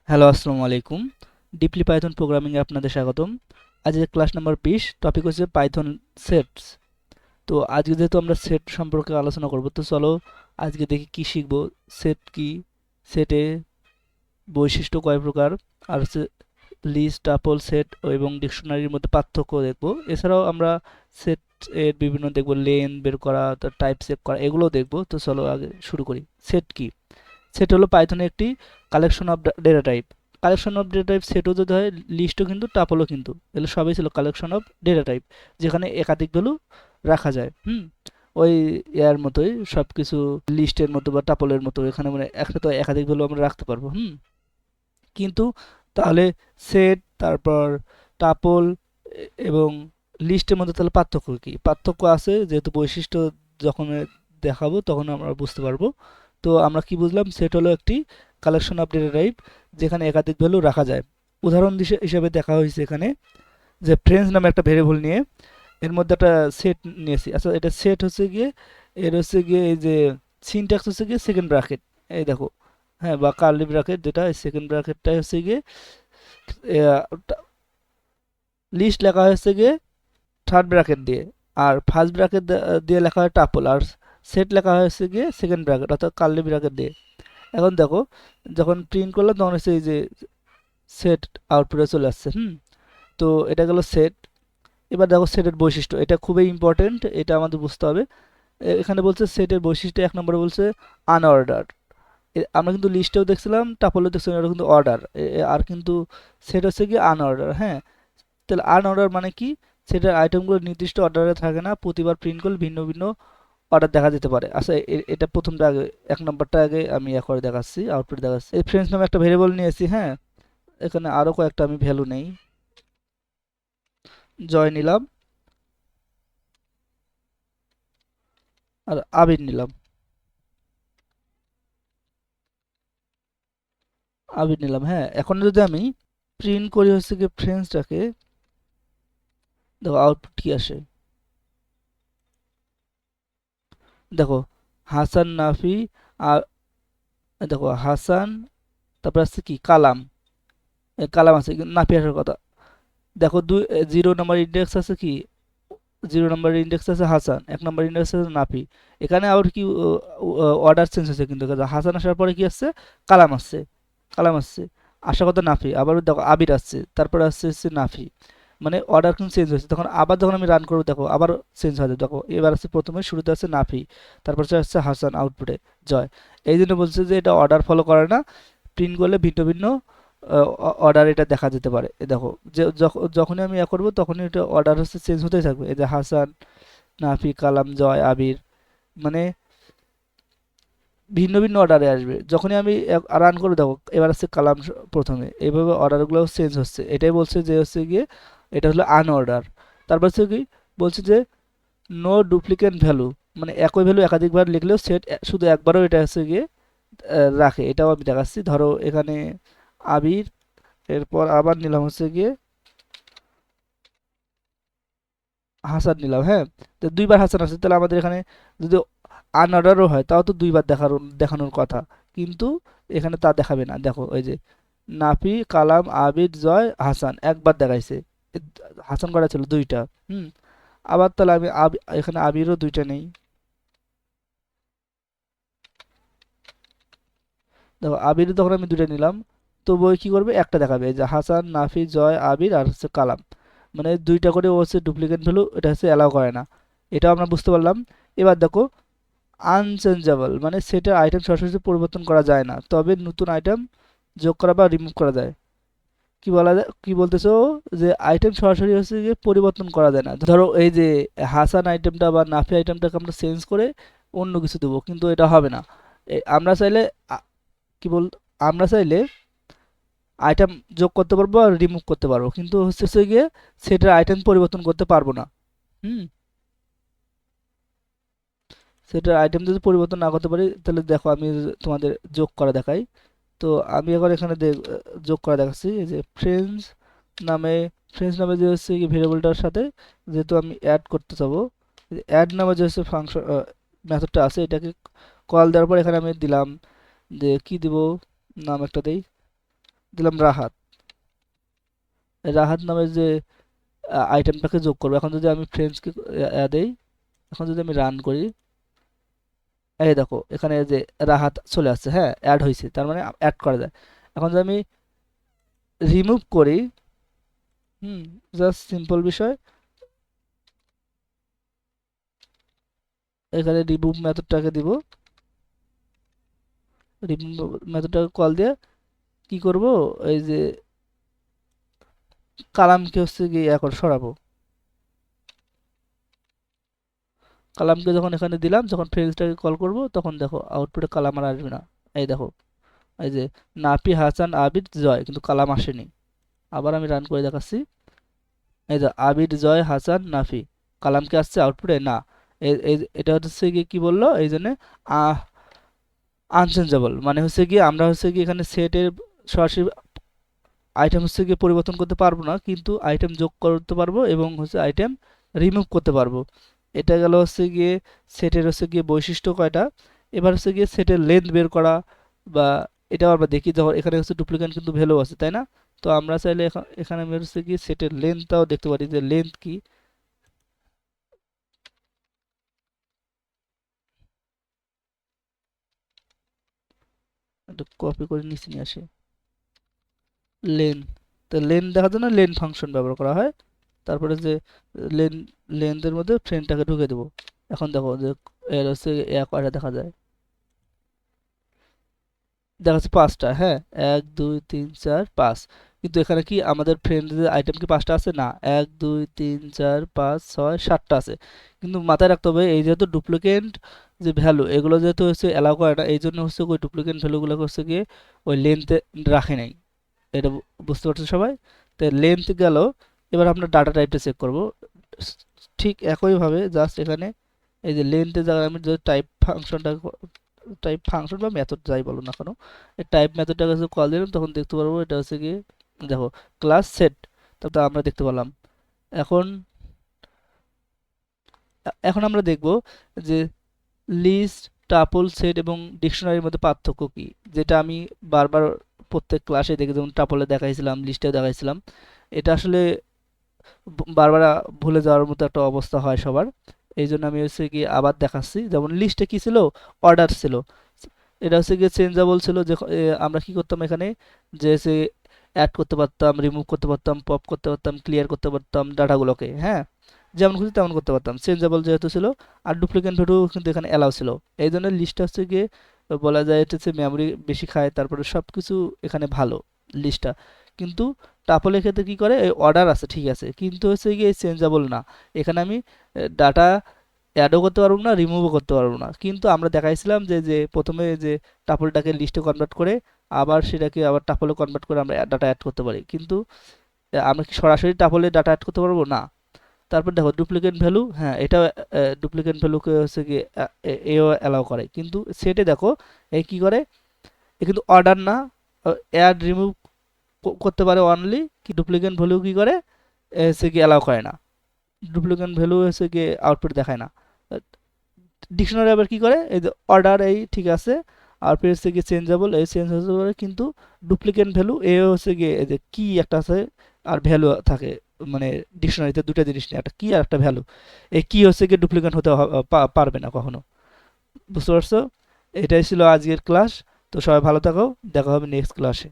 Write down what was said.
Hello, আসসালামু আলাইকুম। Deeply Python প্রোগ্রামিংয়ে আপনাদের স্বাগতম। আজকে ক্লাস নাম্বার 20, টপিক হচ্ছে পাইথন সেটস। তো আজকে যেহেতু আমরা সেট সম্পর্কে আলোচনা করব, তো চলো আজকে দেখি কি শিখব। সেট কি, সেটে বৈশিষ্ট্য কয় প্রকার, আর হচ্ছে লিস্ট, টাপল, সেট এবং ডিকশনারির মধ্যে পার্থক্য দেখব। এছাড়াও আমরা সেট এর বিভিন্ন দেখব, লেন বের করা, তার টাইপ চেক করা, এগুলোও দেখব। তো চলো আগে শুরু করি। সেট কি? সেট হলো পাইথনের একটি collection of data type. Collection of data type সেটও যদি হয়, লিস্টও কিন্তু, টাপলও কিন্তু, এগুলো সবই ছিল কালেকশন অফ ডেটা টাইপ, যেখানে একাধিক ভ্যালু রাখা যায়। ওই এর মতোই সব কিছু, লিস্টের মতো বা টাপলের মতো, এখানে মানে একসাথে একাধিক ভ্যালু আমরা রাখতে পারবো। কিন্তু তাহলে সেট, তারপর টাপল এবং লিস্টের মধ্যে তাহলে পার্থক্য কি? পার্থক্য আছে, যেহেতু বৈশিষ্ট্য যখন দেখাবো তখন আমরা বুঝতে পারবো। তো আমরা কি বুঝলাম? সেট হলো একটি কালেকশন অফ ডেটা টাইপ, যেখানে একাধিক ভ্যালু রাখা যায়। উদাহরণ হিসেবে দেখা হয়েছে এখানে যে ফ্রেন্ডস নামে একটা ভেরিয়েবল নিয়ে এর মধ্যে একটা সেট নিয়েছি। আচ্ছা, এটা সেট হচ্ছে গিয়ে, এর হচ্ছে গিয়ে এই যে সিনট্যাক্স হচ্ছে গিয়ে সেকেন্ড ব্র্যাকেট, এই দেখো, হ্যাঁ, বা কার্লি ব্র্যাকেট, যেটা সেকেন্ড ব্র্যাকেটটাই হচ্ছে গিয়ে লিস্ট লেখা হয়েছে গিয়ে থার্ড ব্র্যাকেট দিয়ে, আর ফার্স্ট ব্র্যাকেট দিয়ে লেখা হয় টাপল, আর সেট লেখা হয়েছে গিয়ে সেকেন্ড ব্র্যাকেট অর্থাৎ কার্লি ব্র্যাকেট দিয়ে। এখন দেখো, যখন প্রিন্ট করলাম তখন হচ্ছে এই যে সেট আউটপুটে চলে আসছে। তো এটা গেল সেট। এবার দেখো সেটের বৈশিষ্ট্য, এটা খুবই ইম্পর্টেন্ট, এটা আমাদের বুঝতে হবে। এখানে বলছে সেটের বৈশিষ্ট্য, এক নম্বরে বলছে আনঅর্ডার। আমরা কিন্তু লিস্টেও দেখছিলাম, টাপলেও দেখছিলাম, এটা কিন্তু অর্ডার। আর কিন্তু সেট হচ্ছে কি আনঅর্ডার। হ্যাঁ, তাহলে আনঅর্ডার মানে কি? সেটার আইটেমগুলো নির্দিষ্ট অর্ডারে থাকে না, প্রতিবার প্রিন্ট করলে ভিন্ন ভিন্ন অর্ডার দেখা যেতে পারে। আচ্ছা, এটা প্রথমটা আগে, এক নম্বরটা আগে আমি করে দেখাচ্ছি, আউটপুট দেখাচ্ছি। এই ফ্রেন্ডস নামে একটা ভেরিয়েবল নিয়েছি। হ্যাঁ, এখানে আরও কয়েকটা আমি ভ্যালু নেই, জয় নিলাম, আর আবির নিলাম, আবির নিলাম। হ্যাঁ, এখন যদি আমি প্রিন্ট করি হচ্ছে কি ফ্রেন্ডসটাকে, দেখো আউটপুট কি আসে। দেখো হাসান, নাফি, আর দেখো হাসান, তারপর আছে কি কালাম। কালাম আছে কিন্তু নাফি আসার কথা। দেখো দুই, 0 নম্বর ইন্ডেক্স আছে কি, 0 নম্বর ইন্ডেক্স আছে হাসান, 1 নম্বর ইন্ডেক্স আছে নাফি। এখানে আবার কি অর্ডার চেঞ্জ হয়েছে কিন্তু, হাসান আসার পরে কি আসছে, কালাম আসছে, কালাম আসছে, আসার কথা নাফি। আবার দেখো আবির আসছে, তারপরে আসছে হচ্ছে নাফি, মানে অর্ডার কিন্তু চেঞ্জ হয়েছে। তখন আবার যখন আমি রান করবো, দেখো আবার চেঞ্জ হয়ে যাবে। দেখো এবার আছে, প্রথমে শুরুতে আছে নাফি, তারপর আসছে হাসান, আউটপুটে জয়। এই জন্য বলছে যে এটা অর্ডার ফলো করে না, প্রিন্ট করলে ভিন্ন ভিন্ন অর্ডার এটা দেখা যেতে পারে। দেখো যে যখনই আমি করবো তখনই এটা অর্ডার হচ্ছে চেঞ্জ হতেই থাকবে। এই যে হাসান, নাফি, কালাম, জয়, আবির, মানে ভিন্ন ভিন্ন অর্ডারে আসবে। যখনই আমি রান করে, দেখো এবার আছে কালাম প্রথমে, এইভাবে অর্ডারগুলো চেঞ্জ হচ্ছে। এটাই বলছে যে হচ্ছে গিয়ে এটা হলো আনঅর্ডার। তারপর হচ্ছে কি বলছে যে নো ডুপ্লিকেট ভ্যালু, মানে একই ভ্যালু একাধিকবার লিখলেও সেট শুধু একবারও এটা হচ্ছে গিয়ে রাখে। এটাও আমি দেখাচ্ছি। ধরো এখানে আবির, এরপর আবার নিলাম হচ্ছে গিয়ে হাসান নিলাম। হ্যাঁ, তো দুইবার হাসান আসছে, তাহলে আমাদের এখানে যদি আনঅর্ডারও হয় তাও তো দুইবার দেখানোর কথা, কিন্তু এখানে তা দেখাবে না। দেখো ওই যে নাফি, কালাম, আবিদ, জয়, হাসান একবার দেখাইছে, এ হাসান করা ছিল দুইটা। হুম, আবার তাহলে আমি এখানে আবিরও দুইটা নেই। দেখো আবির তখন আমি দুইটা নিলাম, তো বই কি করবে, একটা দেখাবে, এই যে হাসান, নাফি, জয়, আবির আর হচ্ছে কালাম, মানে দুইটা করে ও হচ্ছে ডুপ্লিকেট ভ্যালু, এটা হচ্ছে অ্যালাউ করে না। এটাও আমরা বুঝতে পারলাম। এবার দেখো আনচেঞ্জেবল, মানে সেটের আইটেম সরাসরি পরিবর্তন করা যায় না, তবে নতুন আইটেম যোগ করা বা রিমুভ করা যায়। কি বলা যায়, কি বলতেছো, যে আইটেম সরাসরি হচ্ছে গিয়ে পরিবর্তন করা যায় না। ধরো এই যে হাসান আইটেমটা বা নাফি আইটেমটাকে আমরা চেঞ্জ করে অন্য কিছু দেবো, কিন্তু এটা হবে না। আমরা চাইলে আ- কি বল, আমরা চাইলে আইটেম যোগ করতে পারবো আর রিমুভ করতে পারবো, কিন্তু হচ্ছে গিয়ে সেটার আইটেম পরিবর্তন করতে পারবো না। হুম, সেটার আইটেম যদি পরিবর্তন না করতে পারি, তাহলে দেখো আমি তোমাদের যোগ করা দেখাই। তো আমি এখন এখানে যোগ করা দেখাচ্ছি, এই যে নামে ফ্রেন্ডস নামে যে হচ্ছে কি ভেরিয়েবলটার সাথে যেহেতু আমি অ্যাড করতে চাবো, অ্যাড নামে যে হচ্ছে ফাংশন মেথডটা আছে, এটাকে কল দেওয়ার পর এখানে আমি দিলাম যে কি দিব, নাম একটা দেই, দিলাম রাহাত। রাহাত নামের যে আইটেমটাকে যোগ করবো। এখন যদি আমি ফ্রেন্ডসকে দেই, এখন যদি আমি রান করি, এই দেখো এখানে যে রাহাত চলে আসছে, হ্যাঁ অ্যাড হয়েছে, তার মানে অ্যাড করা যায়। এখন যদি আমি রিমুভ করি, জাস্ট সিম্পল বিষয়, এখানে রিমুভ মেথডটাকে দিব। রিমুভ মেথডটাকে কল দিয়ে কি করব, এই যে কালামকে হচ্ছে গিয়ে এখন সরাবো। কালামকে যখন এখানে দিলাম, যখন ফ্রেন্ডসটাকে কল করব, তখন দেখো আউটপুটে কালাম আর আসবে না। এই দেখো, এই যে নাফি, হাসান, আবিদ, জয়, কিন্তু কালাম আসেনি। আবার আমি রান করে দেখাচ্ছি, এই যে আবিদ, জয়, হাসান, নাফি, কালামকে আসছে আউটপুটে না। এটা হচ্ছে গিয়ে কি বললো, এই জন্য আনচেঞ্জেবল, মানে হচ্ছে গিয়ে আমরা হচ্ছে গিয়ে এখানে সেটের সরাসরি আইটেম হচ্ছে গিয়ে পরিবর্তন করতে পারবো না, কিন্তু আইটেম যোগ করতে পারবো এবং হচ্ছে আইটেম রিমুভ করতে পারবো। এটা গেল হচ্ছে গিয়ে সেটের হচ্ছে গিয়ে বৈশিষ্ট্য কয়টা। এবার হচ্ছে গিয়ে সেটের লেন্থ বের করা, বা এটাও আমরা দেখি, যখন এখানে হচ্ছে ডুপ্লিকেট কিন্তু ভ্যালু আছে, তাই না? তো আমরা চাইলে এখানে আমি হচ্ছে গিয়ে সেটের লেন্থটাও দেখতে পারি, যে লেন্থ কি। একটু কপি করে নিচে নিয়ে আসি, লেন। তো লেন দেখার জন্য লেন ফাংশন ব্যবহার করা হয়। তারপরে যে লেন, লেন্থের মধ্যে ফ্রেমটাকে ঢুকে দেবো। এখন দেখো যে এর হচ্ছে কয়টা দেখা যায়, দেখা যাচ্ছে 5টা, হ্যাঁ 1 2 3 4 5। কিন্তু এখানে কি আমাদের ফ্রেন্ডের আইটেম কি 5টা আছে? না, 1 2 3 4 5 6 7টা আছে। কিন্তু মাথায় রাখতে হবে, এই যেহেতু ডুপ্লিকেট যে ভ্যালু, এগুলো যেহেতু হচ্ছে অ্যালাউ করে না, এই জন্য হচ্ছে ওই ডুপ্লিকেট ভ্যালুগুলো হচ্ছে গিয়ে ওই লেন্থে রাখে নাই। এটা বুঝতে পারছো সবাই? তো লেন্থ গেল। এবার আমরা ডাটা টাইপটা চেক করব। ঠিক একইভাবে জাস্ট এখানে এই যে লেন্থের জায়গায় আমি যদি টাইপ ফাংশনটা, টাইপ ফাংশন বা মেথড যাই বলো না কেন, এই টাইপ মেথডটাকে যদি কল দিলাম, তখন দেখতে পারবো এটা হচ্ছে কি, দেখো ক্লাস সেট, তারপর আমরা দেখতে পেলাম। এখন এখন আমরা দেখব যে লিস্ট, টাপল, সেট এবং ডিকশনারির মধ্যে পার্থক্য কি, যেটা আমি বারবার প্রত্যেক ক্লাসে দেখি, যেমন টাপলে দেখাইছিলাম, লিস্টে দেখাইছিলাম। এটা আসলে বারবার ভুলে যাওয়ার মতো একটা অবস্থা হয় সবার। এই জন্য আমি হচ্ছে কি আবার দেখাচ্ছি। যেমন লিস্টে কি ছিল, অর্ডার ছিল, এটা হচ্ছে গিয়ে চেঞ্জেবল ছিল, যে আমরা কি করতাম এখানে, যে সে অ্যাড করতে পারতাম, রিমুভ করতে পারতাম, পপ করতে পারতাম, ক্লিয়ার করতে পারতাম ডাটাগুলোকে, হ্যাঁ যেমন খুশি তেমন করতে পারতাম, চেঞ্জেবল যেহেতু ছিল। আর ডুপ্লিকেট ভ্যালু কিন্তু এখানে অ্যালাউ ছিল। এই জন্য লিস্টটা হচ্ছে গিয়ে বলা যায় এটা হচ্ছে মেমোরি বেশি খায়, তারপরে সব কিছু এখানে ভালো লিস্টটা। কিন্তু টাপলের ক্ষেত্রে কি করে, এই অর্ডার আছে ঠিক আছে, কিন্তু হচ্ছে গিয়ে চেঞ্জেবল না। এখানে আমি ডাটা অ্যাডও করতে পারবো না, রিমুভও করতে পারবো না। কিন্তু আমরা দেখাইছিলাম যে যে প্রথমে যে টাপলটাকে লিস্টে কনভার্ট করে আবার সেটাকে আবার টাপলে কনভার্ট করে আমরা ডাটা অ্যাড করতে পারি, কিন্তু আমরা কি সরাসরি টাপলে ডাটা অ্যাড করতে পারবো না। তারপর দেখো ডুপ্লিকেট ভ্যালু, হ্যাঁ এটাও ডুপ্লিকেট ভ্যালুকে হচ্ছে কি এও অ্যালাউ করে, কিন্তু সেটে দেখো এই কি করে, এ কিন্তু অর্ডার না, অ্যাড রিমুভ করতে পারে অনলি, কি ডুপ্লিকেট ভ্যালু কি করে, হচ্ছে কি অ্যালাউ করে না। ডুপ্লিকেট ভ্যালু হচ্ছে কি আউটপুট দেখায় না। ডিকশনারি আবার কি করে, এই যে অর্ডার এই ঠিক আছে, আর ফির হচ্ছে গিয়ে চেঞ্জেবল, এই চেঞ্জ হতে পারে, কিন্তু ডুপ্লিকেট ভ্যালু এ হচ্ছে গিয়ে এই যে কি একটা আছে আর ভ্যালু থাকে, মানে ডিকশনারিতে দুটো জিনিস নিয়ে, একটা কি আর একটা ভ্যালু। এই কি হচ্ছে গিয়ে ডুপ্লিকেট হতে পারবে না কখনো। বুঝতে পারছো? এটাই ছিল আজকের ক্লাস। তো সবাই ভালো থাকো, দেখা হবে নেক্সট ক্লাসে।